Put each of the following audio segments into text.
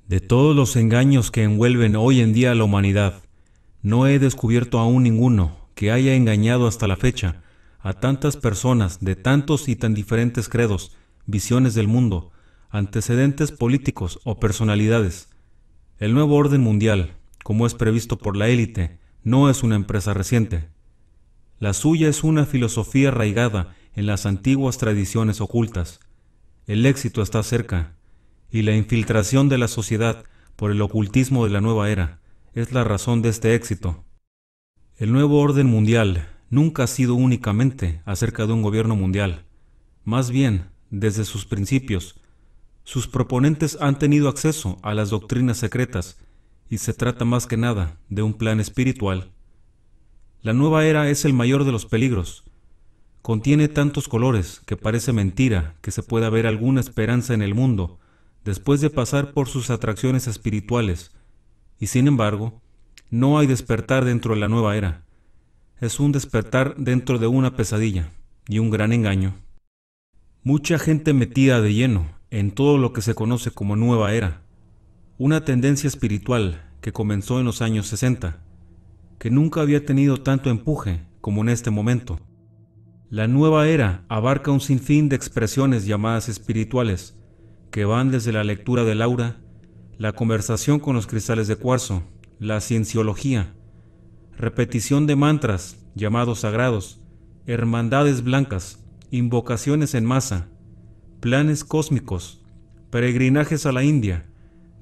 De todos los engaños que envuelven hoy en día a la humanidad, no he descubierto aún ninguno que haya engañado hasta la fecha a tantas personas de tantos y tan diferentes credos, visiones del mundo, antecedentes políticos o personalidades. El nuevo orden mundial, como es previsto por la élite, no es una empresa reciente. La suya es una filosofía arraigada en las antiguas tradiciones ocultas. El éxito está cerca, y la infiltración de la sociedad por el ocultismo de la nueva era es la razón de este éxito. El nuevo orden mundial nunca ha sido únicamente acerca de un gobierno mundial. Más bien, desde sus principios, sus proponentes han tenido acceso a las doctrinas secretas y se trata más que nada de un plan espiritual. La nueva era es el mayor de los peligros. Contiene tantos colores que parece mentira que se pueda ver alguna esperanza en el mundo después de pasar por sus atracciones espirituales, y sin embargo, no hay despertar dentro de la nueva era. Es un despertar dentro de una pesadilla y un gran engaño. Mucha gente metida de lleno en todo lo que se conoce como nueva era, una tendencia espiritual que comenzó en los años 60, que nunca había tenido tanto empuje como en este momento. La nueva era abarca un sinfín de expresiones llamadas espirituales, que van desde la lectura del aura, la conversación con los cristales de cuarzo, la cienciología, repetición de mantras llamados sagrados, hermandades blancas, invocaciones en masa, planes cósmicos, peregrinajes a la India,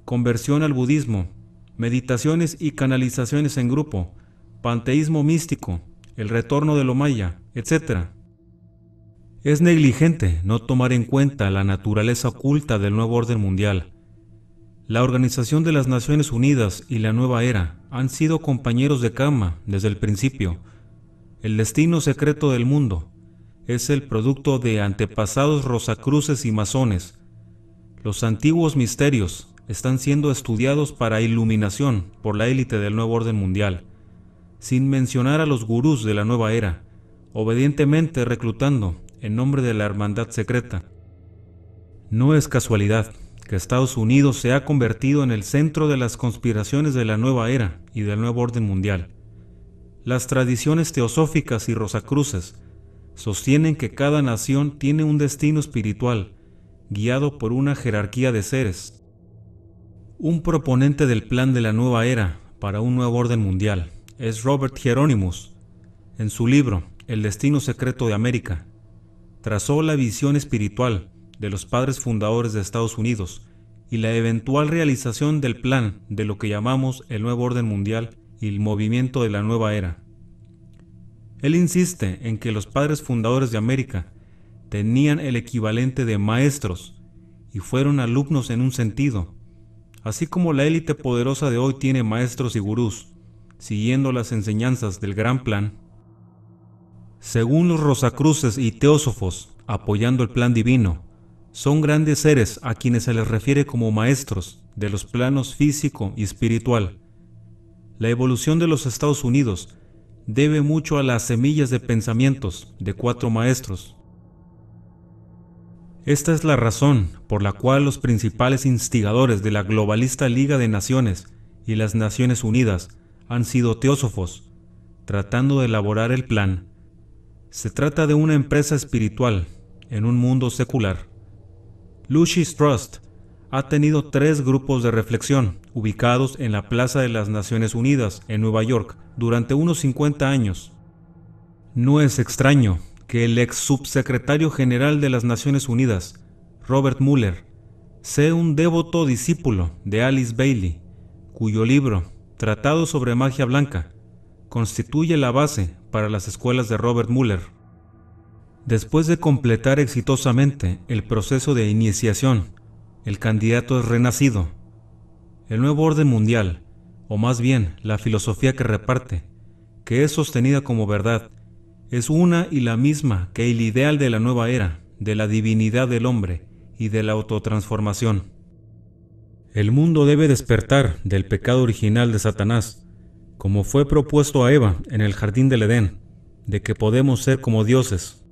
conversión al budismo, meditaciones y canalizaciones en grupo, panteísmo místico, el retorno de lo maya, etc. Es negligente no tomar en cuenta la naturaleza oculta del nuevo orden mundial. La Organización de las Naciones Unidas y la Nueva Era han sido compañeros de cama desde el principio. El destino secreto del mundo es el producto de antepasados rosacruces y masones. Los antiguos misterios están siendo estudiados para iluminación por la élite del nuevo orden mundial, sin mencionar a los gurús de la nueva era, obedientemente reclutando en nombre de la hermandad secreta. No es casualidad que Estados Unidos se ha convertido en el centro de las conspiraciones de la nueva era y del nuevo orden mundial. Las tradiciones teosóficas y rosacruces sostienen que cada nación tiene un destino espiritual, guiado por una jerarquía de seres. Un proponente del plan de la nueva era para un nuevo orden mundial es Robert Hieronymus. En su libro El destino secreto de América, trazó la visión espiritual de los padres fundadores de Estados Unidos y la eventual realización del plan de lo que llamamos el nuevo orden mundial y el movimiento de la nueva era. Él insiste en que los padres fundadores de América tenían el equivalente de maestros y fueron alumnos en un sentido, así como la élite poderosa de hoy tiene maestros y gurús, siguiendo las enseñanzas del gran plan. Según los rosacruces y teósofos, apoyando el plan divino, son grandes seres a quienes se les refiere como maestros de los planos físico y espiritual. La evolución de los Estados Unidos debe mucho a las semillas de pensamientos de 4 maestros. Esta es la razón por la cual los principales instigadores de la globalista Liga de Naciones y las Naciones Unidas han sido teósofos, tratando de elaborar el plan. Se trata de una empresa espiritual en un mundo secular. Lucis Trust ha tenido 3 grupos de reflexión ubicados en la Plaza de las Naciones Unidas en Nueva York durante unos 50 años. No es extraño que el ex subsecretario general de las Naciones Unidas, Robert Mueller, sea un devoto discípulo de Alice Bailey, cuyo libro, Tratado sobre Magia Blanca, constituye la base para las escuelas de Robert Mueller. Después de completar exitosamente el proceso de iniciación, el candidato es renacido. El nuevo orden mundial, o más bien la filosofía que reparte, que es sostenida como verdad, es una y la misma que el ideal de la nueva era, de la divinidad del hombre y de la autotransformación. El mundo debe despertar del pecado original de Satanás, como fue propuesto a Eva en el jardín del Edén, de que podemos ser como dioses.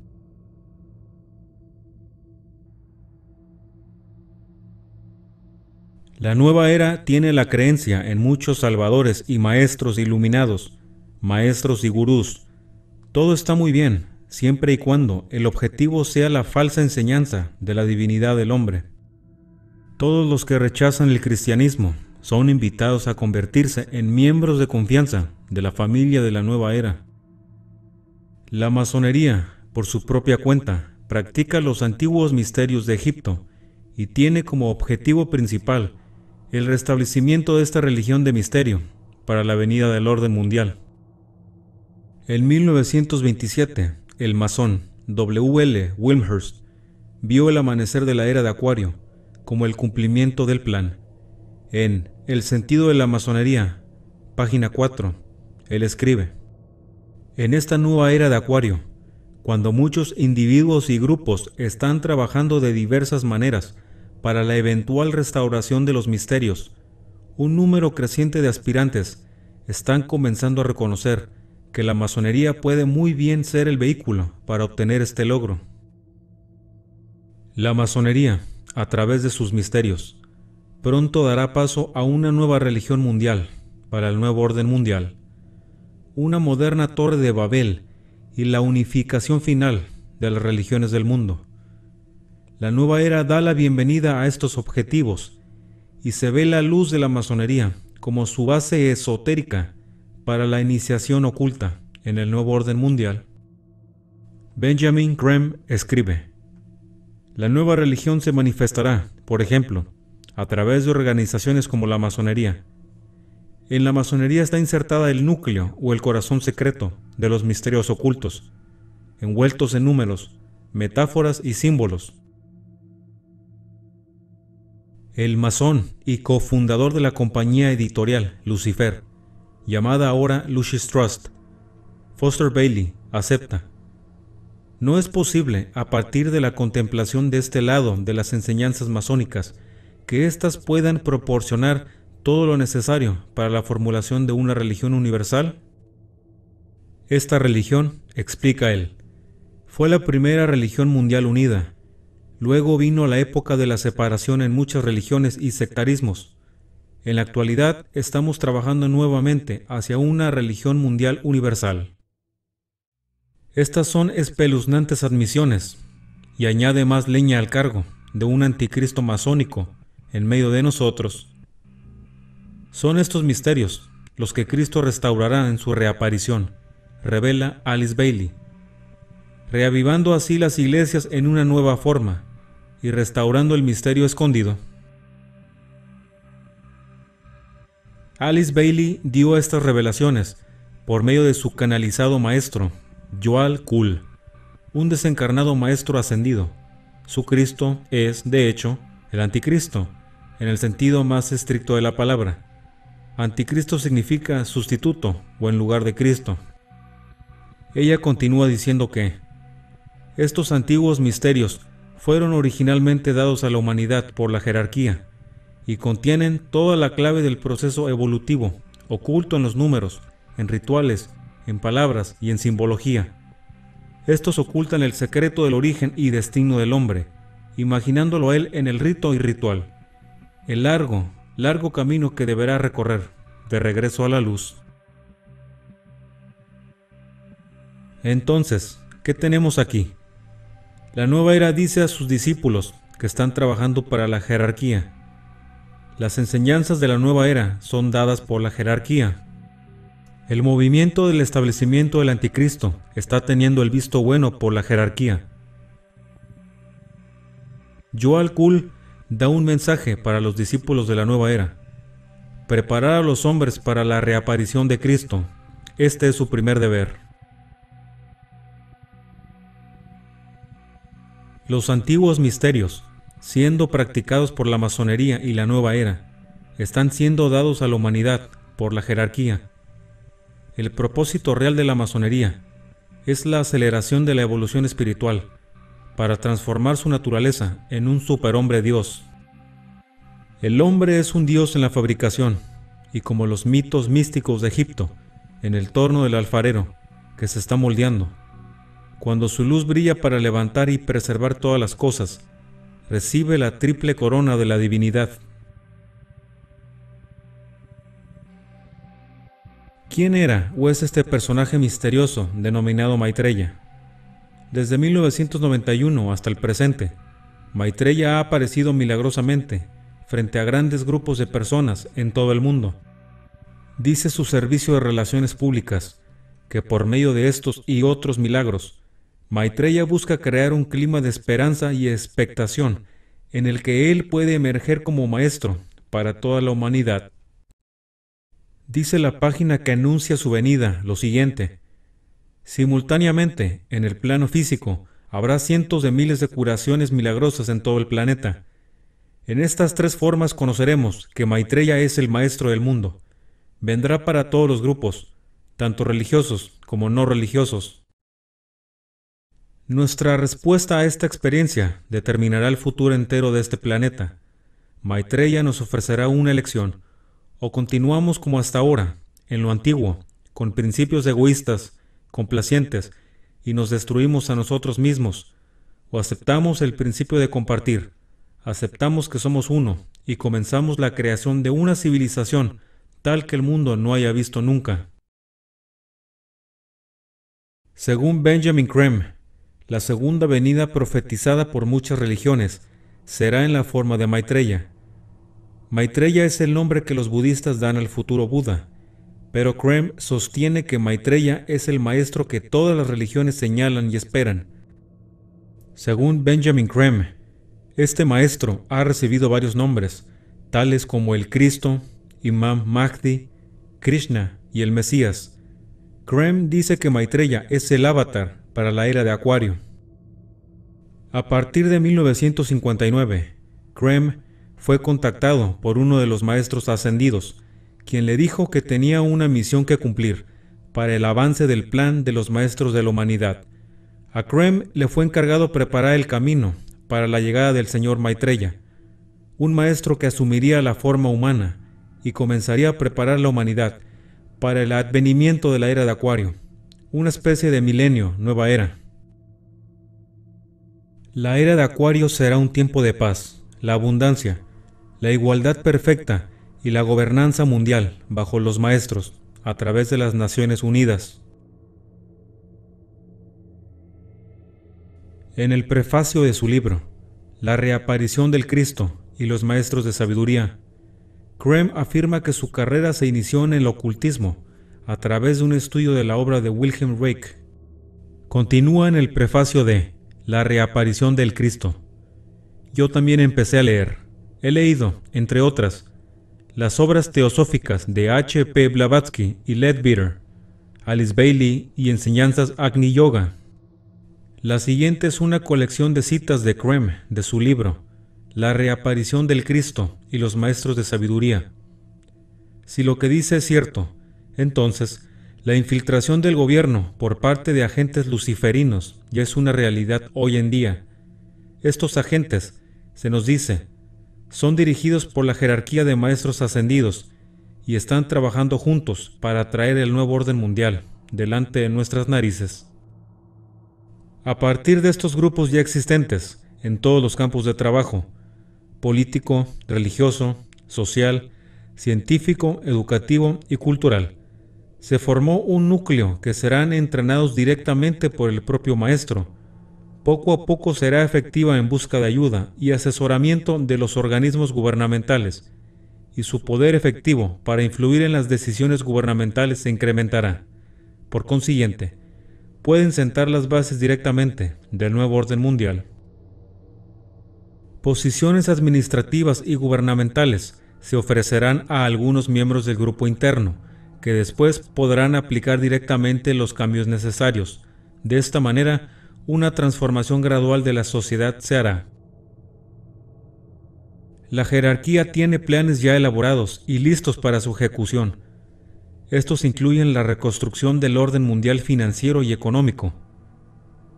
La nueva era tiene la creencia en muchos salvadores y maestros iluminados, maestros y gurús. Todo está muy bien, siempre y cuando el objetivo sea la falsa enseñanza de la divinidad del hombre. Todos los que rechazan el cristianismo son invitados a convertirse en miembros de confianza de la familia de la nueva era. La masonería, por su propia cuenta, practica los antiguos misterios de Egipto y tiene como objetivo principal el restablecimiento de esta religión de misterio para la venida del orden mundial. En 1927, el masón W. L. Wilmshurst vio el amanecer de la era de Acuario como el cumplimiento del plan. En El sentido de la masonería, página 4, él escribe: en esta nueva era de Acuario, cuando muchos individuos y grupos están trabajando de diversas maneras para la eventual restauración de los misterios, un número creciente de aspirantes están comenzando a reconocer que la masonería puede muy bien ser el vehículo para obtener este logro. La masonería, a través de sus misterios, pronto dará paso a una nueva religión mundial para el nuevo orden mundial, una moderna torre de Babel y la unificación final de las religiones del mundo. La nueva era da la bienvenida a estos objetivos y se ve la luz de la masonería como su base esotérica para la iniciación oculta en el nuevo orden mundial. Benjamin Graham escribe: la nueva religión se manifestará, por ejemplo, a través de organizaciones como la masonería. En la masonería está insertada el núcleo o el corazón secreto de los misterios ocultos, envueltos en números, metáforas y símbolos. El masón y cofundador de la compañía editorial Lucifer, llamada ahora Lucis Trust, Foster Bailey, acepta: no es posible, a partir de la contemplación de este lado de las enseñanzas masónicas, que éstas puedan proporcionar todo lo necesario para la formulación de una religión universal. Esta religión, explica él, fue la primera religión mundial unida. Luego vino la época de la separación en muchas religiones y sectarismos. En la actualidad estamos trabajando nuevamente hacia una religión mundial universal. Estas son espeluznantes admisiones, y añade más leña al cargo de un anticristo masónico en medio de nosotros. Son estos misterios los que Cristo restaurará en su reaparición, revela Alice Bailey, reavivando así las iglesias en una nueva forma y restaurando el misterio escondido. Alice Bailey dio estas revelaciones por medio de su canalizado maestro, Joal Kuhl, un desencarnado maestro ascendido. Su Cristo es, de hecho, el anticristo, en el sentido más estricto de la palabra. Anticristo significa sustituto o en lugar de Cristo. Ella continúa diciendo que estos antiguos misterios fueron originalmente dados a la humanidad por la jerarquía y contienen toda la clave del proceso evolutivo, oculto en los números, en rituales, en palabras y en simbología. Estos ocultan el secreto del origen y destino del hombre, imaginándolo a él en el rito y ritual, el largo camino que deberá recorrer de regreso a la luz. Entonces, ¿qué tenemos aquí? La nueva era dice a sus discípulos que están trabajando para la jerarquía. Las enseñanzas de la nueva era son dadas por la jerarquía. El movimiento del establecimiento del anticristo está teniendo el visto bueno por la jerarquía. Joal Kuhl da un mensaje para los discípulos de la nueva era: preparar a los hombres para la reaparición de Cristo. Este es su primer deber. Los antiguos misterios, siendo practicados por la masonería y la nueva era, están siendo dados a la humanidad por la jerarquía. El propósito real de la masonería es la aceleración de la evolución espiritual para transformar su naturaleza en un superhombre Dios. El hombre es un dios en la fabricación, y como los mitos místicos de Egipto, en el torno del alfarero, que se está moldeando. Cuando su luz brilla para levantar y preservar todas las cosas, recibe la triple corona de la divinidad. ¿Quién era o es este personaje misterioso denominado Maitreya? Desde 1991 hasta el presente, Maitreya ha aparecido milagrosamente frente a grandes grupos de personas en todo el mundo. Dice su servicio de relaciones públicas que por medio de estos y otros milagros, Maitreya busca crear un clima de esperanza y expectación en el que él puede emerger como maestro para toda la humanidad. Dice la página que anuncia su venida lo siguiente: simultáneamente, en el plano físico, habrá cientos de miles de curaciones milagrosas en todo el planeta. En estas tres formas conoceremos que Maitreya es el maestro del mundo. Vendrá para todos los grupos, tanto religiosos como no religiosos. Nuestra respuesta a esta experiencia determinará el futuro entero de este planeta. Maitreya nos ofrecerá una elección: o continuamos como hasta ahora, en lo antiguo, con principios egoístas, complacientes, y nos destruimos a nosotros mismos, o aceptamos el principio de compartir, aceptamos que somos uno, y comenzamos la creación de una civilización tal que el mundo no haya visto nunca. Según Benjamin Creme, la segunda venida profetizada por muchas religiones será en la forma de Maitreya. Maitreya es el nombre que los budistas dan al futuro Buda, pero Creme sostiene que Maitreya es el maestro que todas las religiones señalan y esperan. Según Benjamin Creme, este maestro ha recibido varios nombres, tales como el Cristo, Imam Mahdi, Krishna y el Mesías. Creme dice que Maitreya es el avatar para la era de Acuario. A partir de 1959, Creme fue contactado por uno de los maestros ascendidos, quien le dijo que tenía una misión que cumplir para el avance del plan de los maestros de la humanidad. A Creme le fue encargado preparar el camino para la llegada del señor Maitreya, un maestro que asumiría la forma humana y comenzaría a preparar la humanidad para el advenimiento de la era de Acuario, una especie de milenio, nueva era. La era de Acuario será un tiempo de paz, la abundancia, la igualdad perfecta y la gobernanza mundial bajo los maestros, a través de las Naciones Unidas. En el prefacio de su libro, La reaparición del Cristo y los maestros de sabiduría, Creme afirma que su carrera se inició en el ocultismo a través de un estudio de la obra de Wilhelm Reich. Continúa en el prefacio de La reaparición del Cristo. Yo también empecé a leer. He leído, entre otras, las obras teosóficas de H. P. Blavatsky y Leadbeater, Alice Bailey y Enseñanzas Agni Yoga. La siguiente es una colección de citas de Creme de su libro, La reaparición del Cristo y los maestros de sabiduría. Si lo que dice es cierto, entonces, la infiltración del gobierno por parte de agentes luciferinos ya es una realidad hoy en día. Estos agentes, se nos dice, son dirigidos por la jerarquía de maestros ascendidos y están trabajando juntos para traer el nuevo orden mundial delante de nuestras narices. A partir de estos grupos ya existentes en todos los campos de trabajo, político, religioso, social, científico, educativo y cultural, se formó un núcleo que serán entrenados directamente por el propio maestro. Poco a poco será efectiva en busca de ayuda y asesoramiento de los organismos gubernamentales, y su poder efectivo para influir en las decisiones gubernamentales se incrementará. Por consiguiente, pueden sentar las bases directamente del nuevo orden mundial. Posiciones administrativas y gubernamentales se ofrecerán a algunos miembros del grupo interno, que después podrán aplicar directamente los cambios necesarios. De esta manera, una transformación gradual de la sociedad se hará. La jerarquía tiene planes ya elaborados y listos para su ejecución. Estos incluyen la reconstrucción del orden mundial financiero y económico.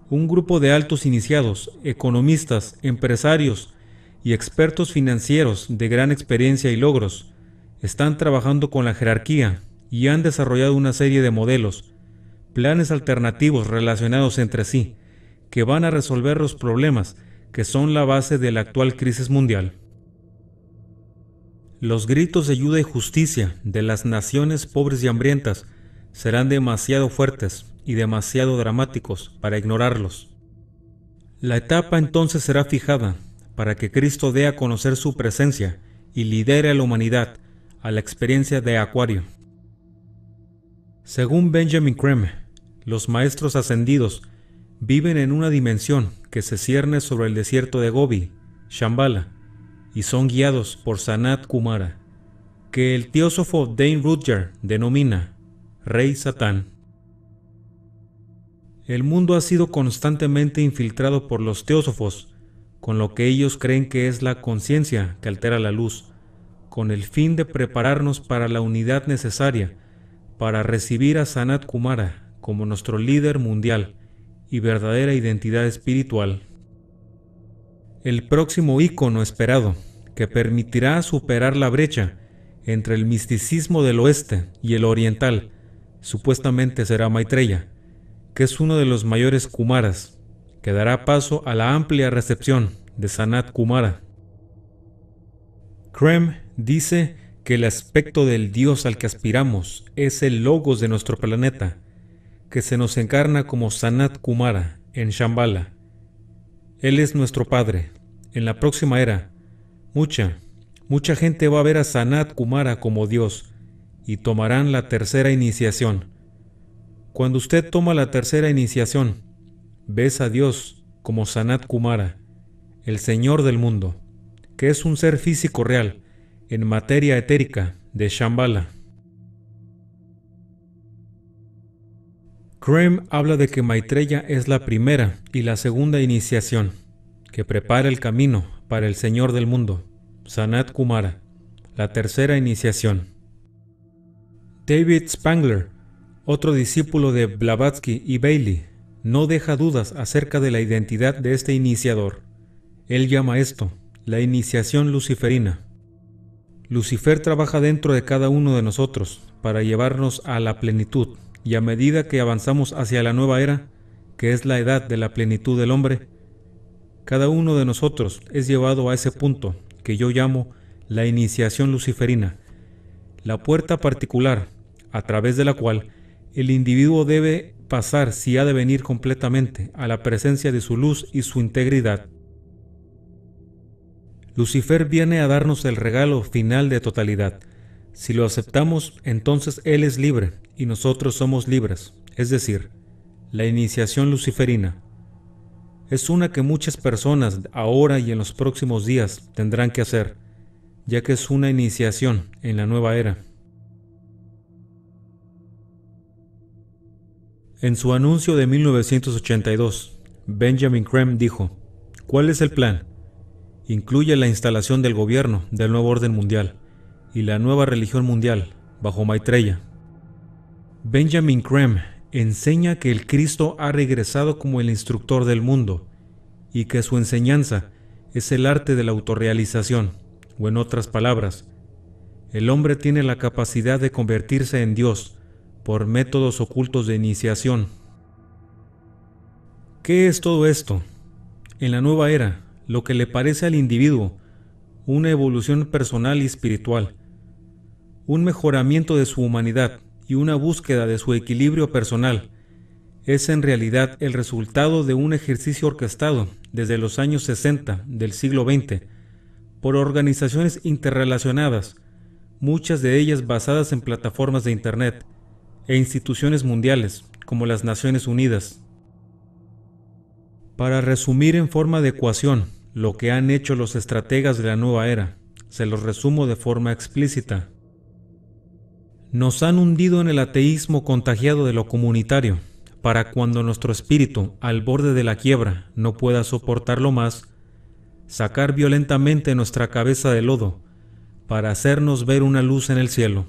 Un grupo de altos iniciados, economistas, empresarios y expertos financieros de gran experiencia y logros están trabajando con la jerarquía y han desarrollado una serie de modelos, planes alternativos relacionados entre sí, que van a resolver los problemas que son la base de la actual crisis mundial. Los gritos de ayuda y justicia de las naciones pobres y hambrientas serán demasiado fuertes y demasiado dramáticos para ignorarlos. La etapa entonces será fijada para que Cristo dé a conocer su presencia y lidere a la humanidad a la experiencia de Acuario. Según Benjamin Creme, los maestros ascendidos viven en una dimensión que se cierne sobre el desierto de Gobi, Shambhala, y son guiados por Sanat Kumara, que el teósofo Dane Rutger denomina Rey Satán. El mundo ha sido constantemente infiltrado por los teósofos, con lo que ellos creen que es la conciencia que altera la luz, con el fin de prepararnos para la unidad necesaria para recibir a Sanat Kumara como nuestro líder mundial y verdadera identidad espiritual. El próximo ícono esperado, que permitirá superar la brecha entre el misticismo del oeste y el oriental, supuestamente será Maitreya, que es uno de los mayores Kumaras, que dará paso a la amplia recepción de Sanat Kumara. Creme dice que el aspecto del Dios al que aspiramos es el Logos de nuestro planeta, que se nos encarna como Sanat Kumara en Shambhala. Él es nuestro Padre. En la próxima era, mucha gente va a ver a Sanat Kumara como Dios y tomarán la tercera iniciación. Cuando usted toma la tercera iniciación, ves a Dios como Sanat Kumara, el Señor del mundo, que es un ser físico real, en materia etérica de Shambhala. Creme habla de que Maitreya es la primera y la segunda iniciación, que prepara el camino para el Señor del mundo, Sanat Kumara, la tercera iniciación. David Spangler, otro discípulo de Blavatsky y Bailey, no deja dudas acerca de la identidad de este iniciador. Él llama esto la iniciación luciferina. Lucifer trabaja dentro de cada uno de nosotros para llevarnos a la plenitud, y a medida que avanzamos hacia la nueva era, que es la edad de la plenitud del hombre, cada uno de nosotros es llevado a ese punto que yo llamo la iniciación luciferina, la puerta particular a través de la cual el individuo debe pasar si ha de venir completamente a la presencia de su luz y su integridad. Lucifer viene a darnos el regalo final de totalidad. Si lo aceptamos, entonces Él es libre y nosotros somos libres, es decir, la iniciación luciferina. Es una que muchas personas ahora y en los próximos días tendrán que hacer, ya que es una iniciación en la nueva era. En su anuncio de 1982, Benjamin Creme dijo: ¿cuál es el plan? Incluye la instalación del gobierno del nuevo orden mundial y la nueva religión mundial bajo Maitreya. Benjamin Creme enseña que el Cristo ha regresado como el instructor del mundo y que su enseñanza es el arte de la autorrealización, o en otras palabras, el hombre tiene la capacidad de convertirse en Dios por métodos ocultos de iniciación. ¿Qué es todo esto? En la nueva era, lo que le parece al individuo una evolución personal y espiritual, un mejoramiento de su humanidad y una búsqueda de su equilibrio personal, es en realidad el resultado de un ejercicio orquestado desde los años 60 del siglo XX por organizaciones interrelacionadas, muchas de ellas basadas en plataformas de Internet e instituciones mundiales como las Naciones Unidas. Para resumir en forma de ecuación lo que han hecho los estrategas de la nueva era, se los resumo de forma explícita. Nos han hundido en el ateísmo contagiado de lo comunitario, para cuando nuestro espíritu, al borde de la quiebra, no pueda soportarlo más, sacar violentamente nuestra cabeza de lodo, para hacernos ver una luz en el cielo.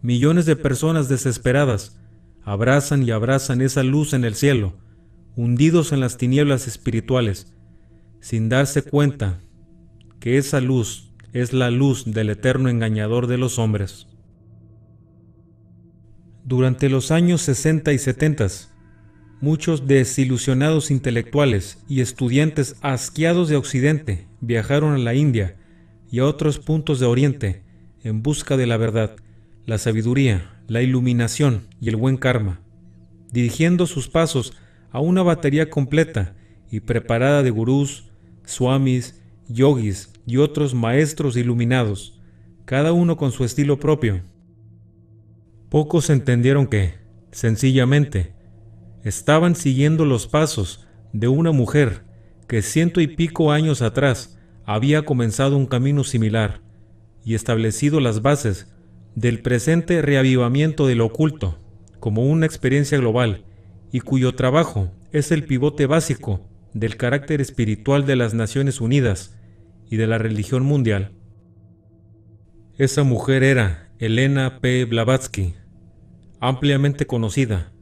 Millones de personas desesperadas abrazan y abrazan esa luz en el cielo, hundidos en las tinieblas espirituales, sin darse cuenta que esa luz es la luz del eterno engañador de los hombres. Durante los años 60 y 70, muchos desilusionados intelectuales y estudiantes asqueados de Occidente viajaron a la India y a otros puntos de Oriente en busca de la verdad, la sabiduría, la iluminación y el buen karma, dirigiendo sus pasos a una batería completa y preparada de gurús, swamis, yogis y otros maestros iluminados, cada uno con su estilo propio. Pocos entendieron que, sencillamente, estaban siguiendo los pasos de una mujer que 100 y pico años atrás había comenzado un camino similar y establecido las bases del presente reavivamiento de lo oculto como una experiencia global y cuyo trabajo es el pivote básico del carácter espiritual de las Naciones Unidas y de la religión mundial. Esa mujer era Elena P. Blavatsky, ampliamente conocida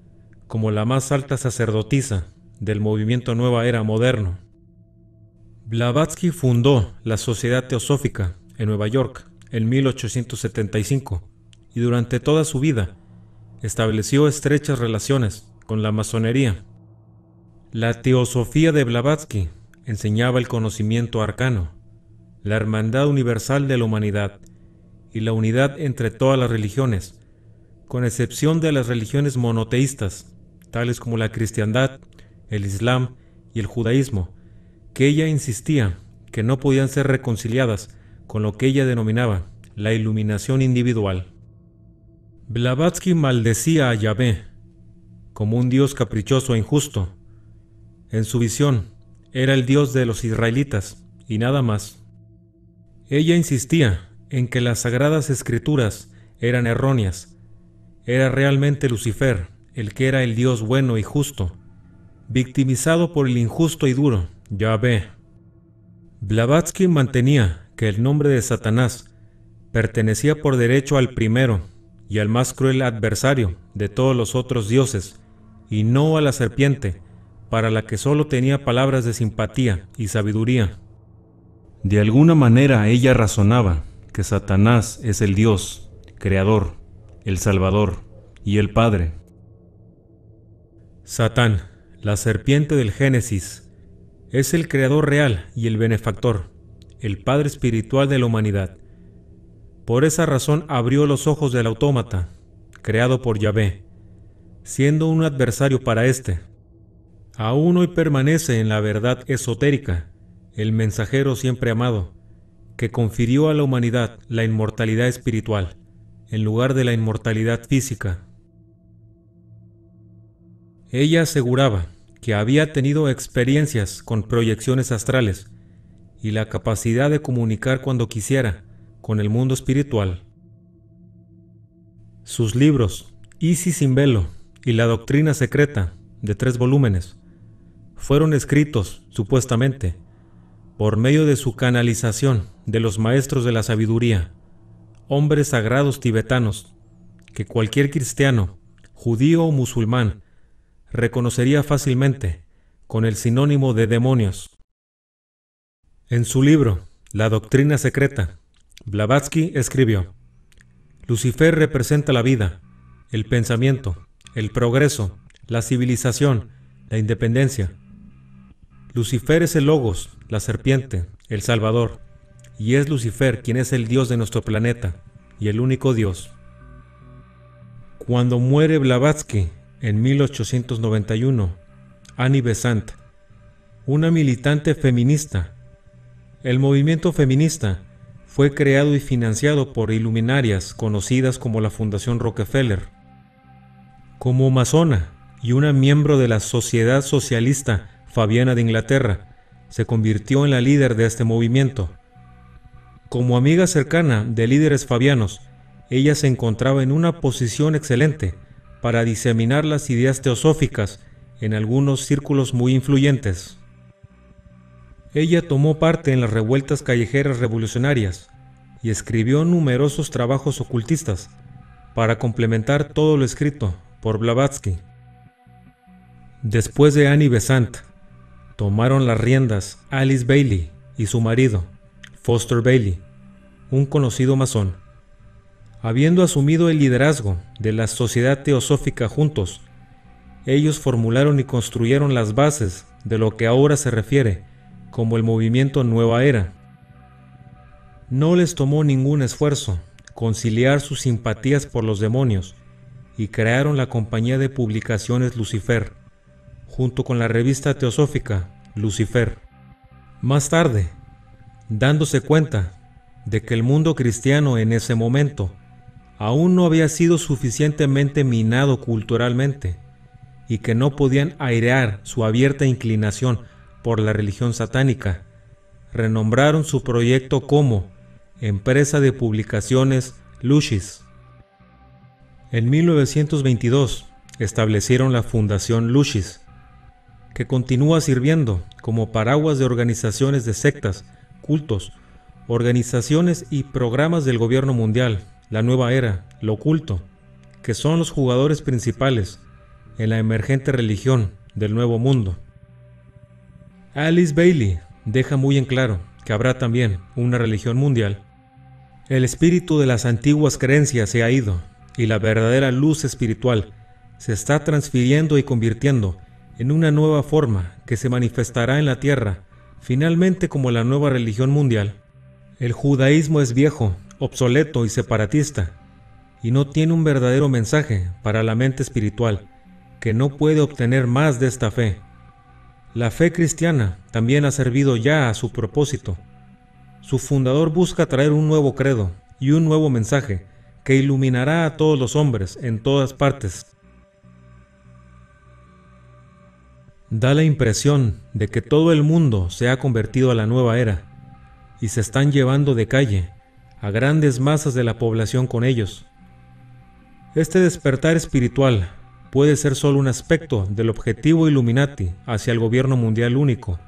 como la más alta sacerdotisa del movimiento Nueva Era moderno. Blavatsky fundó la Sociedad Teosófica en Nueva York en 1875 y durante toda su vida estableció estrechas relaciones con la masonería. La teosofía de Blavatsky enseñaba el conocimiento arcano, la hermandad universal de la humanidad y la unidad entre todas las religiones, con excepción de las religiones monoteístas, tales como la cristiandad, el islam y el judaísmo, que ella insistía que no podían ser reconciliadas con lo que ella denominaba la iluminación individual. Blavatsky maldecía a Yahvé como un dios caprichoso e injusto. En su visión, era el dios de los israelitas y nada más. Ella insistía en que las sagradas escrituras eran erróneas. Era realmente Lucifer el que era el dios bueno y justo, victimizado por el injusto y duro Yahvé. Blavatsky mantenía que el nombre de Satanás pertenecía por derecho al primero y al más cruel adversario de todos los otros dioses, y no a la serpiente, para la que solo tenía palabras de simpatía y sabiduría. De alguna manera ella razonaba que Satanás es el Dios, Creador, el Salvador y el Padre. Satán, la serpiente del Génesis, es el Creador real y el benefactor, el Padre espiritual de la humanidad. Por esa razón abrió los ojos del autómata, creado por Yahvé, siendo un adversario para éste. Aún hoy permanece en la verdad esotérica, el mensajero siempre amado, que confirió a la humanidad la inmortalidad espiritual, en lugar de la inmortalidad física. Ella aseguraba que había tenido experiencias con proyecciones astrales y la capacidad de comunicar cuando quisiera con el mundo espiritual. Sus libros, Isis sin velo y La doctrina secreta, de 3 volúmenes, fueron escritos, supuestamente, por medio de su canalización de los maestros de la sabiduría, hombres sagrados tibetanos, que cualquier cristiano, judío o musulmán, reconocería fácilmente con el sinónimo de demonios. En su libro, La doctrina secreta, Blavatsky escribió: Lucifer representa la vida, el pensamiento, el progreso, la civilización, la independencia. Lucifer es el Logos, la serpiente, el Salvador, y es Lucifer quien es el Dios de nuestro planeta y el único Dios. Cuando muere Blavatsky en 1891, Annie Besant, una militante feminista, el movimiento feminista fue creado y financiado por iluminarias conocidas como la Fundación Rockefeller. Como masona y una miembro de la Sociedad Socialista Fabiana de Inglaterra, se convirtió en la líder de este movimiento. Como amiga cercana de líderes fabianos, ella se encontraba en una posición excelente para diseminar las ideas teosóficas en algunos círculos muy influyentes. Ella tomó parte en las revueltas callejeras revolucionarias y escribió numerosos trabajos ocultistas para complementar todo lo escrito por Blavatsky. Después de Annie Besant, tomaron las riendas Alice Bailey y su marido, Foster Bailey, un conocido masón. Habiendo asumido el liderazgo de la Sociedad Teosófica juntos, ellos formularon y construyeron las bases de lo que ahora se refiere como el movimiento Nueva Era. No les tomó ningún esfuerzo conciliar sus simpatías por los demonios y crearon la compañía de publicaciones Lucifer, junto con la revista teosófica Lucifer. Más tarde, dándose cuenta de que el mundo cristiano en ese momento aún no había sido suficientemente minado culturalmente y que no podían airear su abierta inclinación por la religión satánica, renombraron su proyecto como Empresa de Publicaciones Lucis. En 1922 establecieron la Fundación Lucis, que continúa sirviendo como paraguas de organizaciones de sectas, cultos, organizaciones y programas del gobierno mundial, la nueva era, lo oculto, que son los jugadores principales en la emergente religión del Nuevo Mundo. Alice Bailey deja muy en claro que habrá también una religión mundial. El espíritu de las antiguas creencias se ha ido y la verdadera luz espiritual se está transfiriendo y convirtiendo en una nueva forma que se manifestará en la tierra, finalmente como la nueva religión mundial. El judaísmo es viejo, obsoleto y separatista, y no tiene un verdadero mensaje para la mente espiritual, que no puede obtener más de esta fe. La fe cristiana también ha servido ya a su propósito. Su fundador busca traer un nuevo credo y un nuevo mensaje que iluminará a todos los hombres en todas partes. Da la impresión de que todo el mundo se ha convertido a la nueva era y se están llevando de calle a grandes masas de la población con ellos. Este despertar espiritual puede ser solo un aspecto del objetivo Illuminati hacia el gobierno mundial único,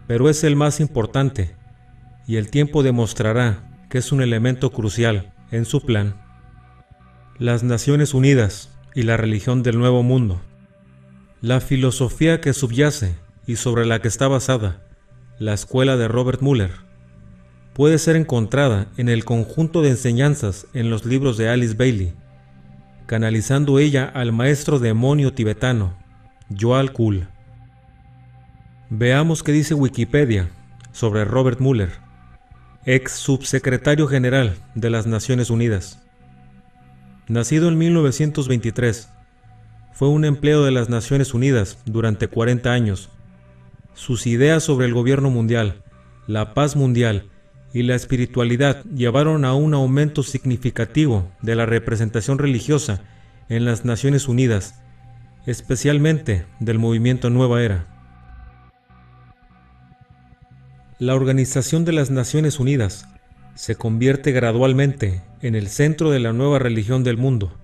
pero es el más importante, y el tiempo demostrará que es un elemento crucial en su plan. Las Naciones Unidas y la religión del Nuevo Mundo. La filosofía que subyace y sobre la que está basada la escuela de Robert Muller puede ser encontrada en el conjunto de enseñanzas en los libros de Alice Bailey, canalizando ella al maestro demonio tibetano, Joel Kuhl. Veamos qué dice Wikipedia sobre Robert Muller, ex subsecretario general de las Naciones Unidas. Nacido en 1923, fue un empleado de las Naciones Unidas durante 40 años. Sus ideas sobre el gobierno mundial, la paz mundial y la espiritualidad llevaron a un aumento significativo de la representación religiosa en las Naciones Unidas, especialmente del movimiento Nueva Era. La Organización de las Naciones Unidas se convierte gradualmente en el centro de la nueva religión del mundo.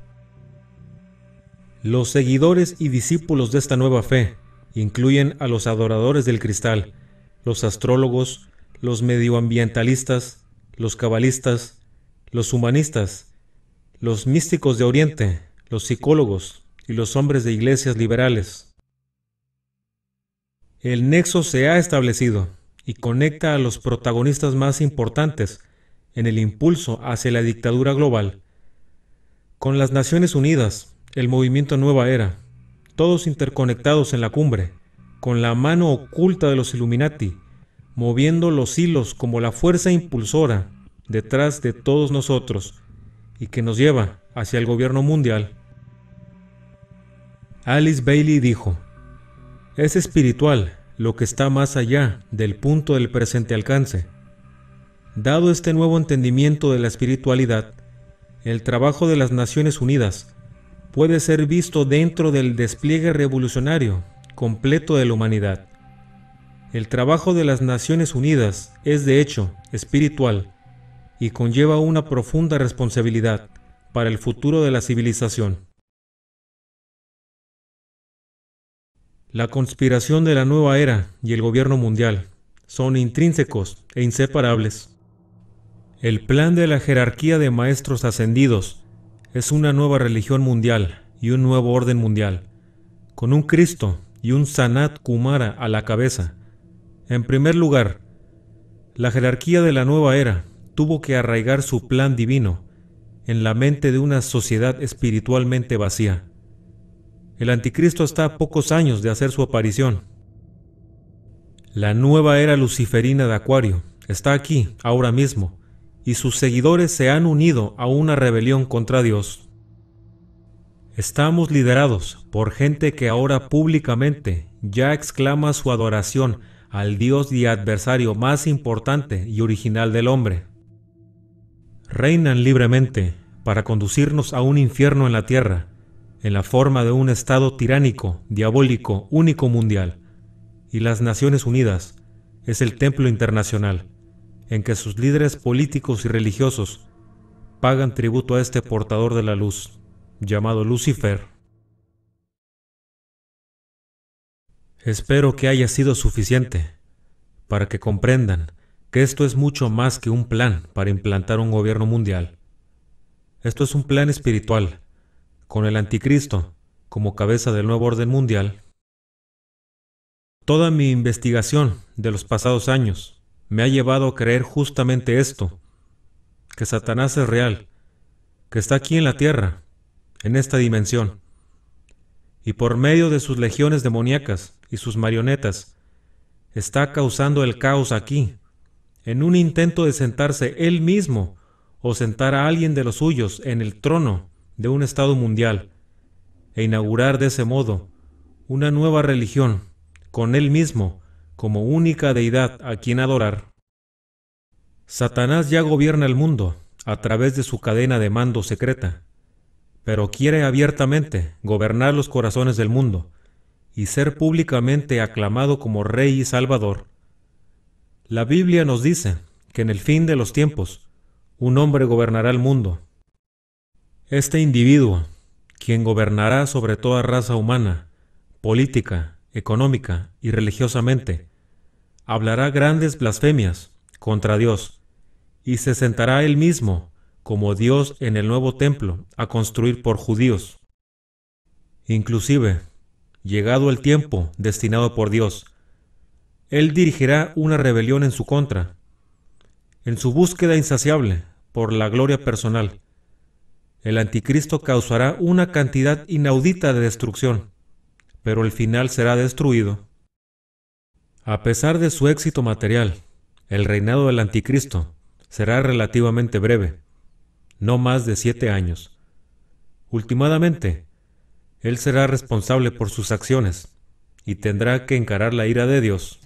Los seguidores y discípulos de esta nueva fe incluyen a los adoradores del cristal, los astrólogos, los medioambientalistas, los cabalistas, los humanistas, los místicos de Oriente, los psicólogos y los hombres de iglesias liberales. El nexo se ha establecido y conecta a los protagonistas más importantes en el impulso hacia la dictadura global. Con las Naciones Unidas, el movimiento Nueva Era, todos interconectados en la cumbre, con la mano oculta de los Illuminati, moviendo los hilos como la fuerza impulsora detrás de todos nosotros y que nos lleva hacia el gobierno mundial. Alice Bailey dijo: es espiritual lo que está más allá del punto del presente alcance. Dado este nuevo entendimiento de la espiritualidad, el trabajo de las Naciones Unidas puede ser visto dentro del despliegue revolucionario completo de la humanidad. El trabajo de las Naciones Unidas es de hecho espiritual y conlleva una profunda responsabilidad para el futuro de la civilización. La conspiración de la nueva era y el gobierno mundial son intrínsecos e inseparables. El plan de la jerarquía de maestros ascendidos es una nueva religión mundial y un nuevo orden mundial, con un Cristo y un Sanat Kumara a la cabeza. En primer lugar, la jerarquía de la nueva era tuvo que arraigar su plan divino en la mente de una sociedad espiritualmente vacía. El anticristo está a pocos años de hacer su aparición. La nueva era luciferina de Acuario está aquí, ahora mismo, y sus seguidores se han unido a una rebelión contra Dios. Estamos liderados por gente que ahora públicamente ya exclama su adoración al Dios y adversario más importante y original del hombre. Reinan libremente para conducirnos a un infierno en la tierra, en la forma de un estado tiránico, diabólico, único mundial. Y las Naciones Unidas es el templo internacional, en que sus líderes políticos y religiosos pagan tributo a este portador de la luz, llamado Lucifer. Espero que haya sido suficiente para que comprendan que esto es mucho más que un plan para implantar un gobierno mundial. Esto es un plan espiritual, con el Anticristo como cabeza del nuevo orden mundial. Toda mi investigación de los pasados años me ha llevado a creer justamente esto, que Satanás es real, que está aquí en la tierra, en esta dimensión, y por medio de sus legiones demoníacas y sus marionetas, está causando el caos aquí, en un intento de sentarse él mismo o sentar a alguien de los suyos en el trono de un estado mundial e inaugurar de ese modo una nueva religión con él mismo como única deidad a quien adorar. Satanás ya gobierna el mundo a través de su cadena de mando secreta, pero quiere abiertamente gobernar los corazones del mundo y ser públicamente aclamado como Rey y Salvador. La Biblia nos dice que en el fin de los tiempos un hombre gobernará el mundo. Este individuo, quien gobernará sobre toda raza humana, política, económica y religiosamente, hablará grandes blasfemias contra Dios y se sentará él mismo como Dios en el nuevo templo a construir por judíos. Inclusive, llegado el tiempo destinado por Dios, él dirigirá una rebelión en su contra, en su búsqueda insaciable por la gloria personal. El Anticristo causará una cantidad inaudita de destrucción, pero el final será destruido. A pesar de su éxito material, el reinado del Anticristo será relativamente breve, no más de 7 años. Últimamente, él será responsable por sus acciones y tendrá que encarar la ira de Dios.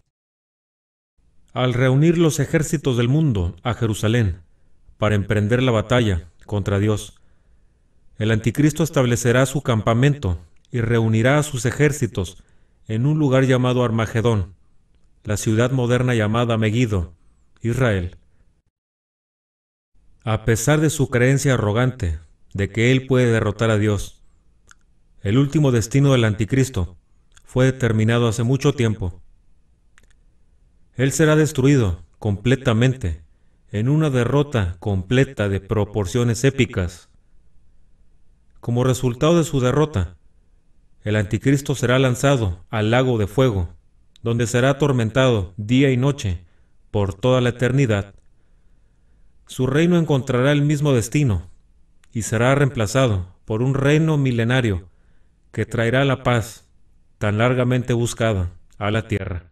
Al reunir los ejércitos del mundo a Jerusalén para emprender la batalla contra Dios, el Anticristo establecerá su campamento y reunirá a sus ejércitos en un lugar llamado Armagedón, la ciudad moderna llamada Megiddo, Israel. A pesar de su creencia arrogante de que él puede derrotar a Dios, el último destino del Anticristo fue determinado hace mucho tiempo. Él será destruido completamente en una derrota completa de proporciones épicas. Como resultado de su derrota, el Anticristo será lanzado al lago de fuego, donde será atormentado día y noche por toda la eternidad. Su reino encontrará el mismo destino y será reemplazado por un reino milenario que traerá la paz tan largamente buscada a la tierra.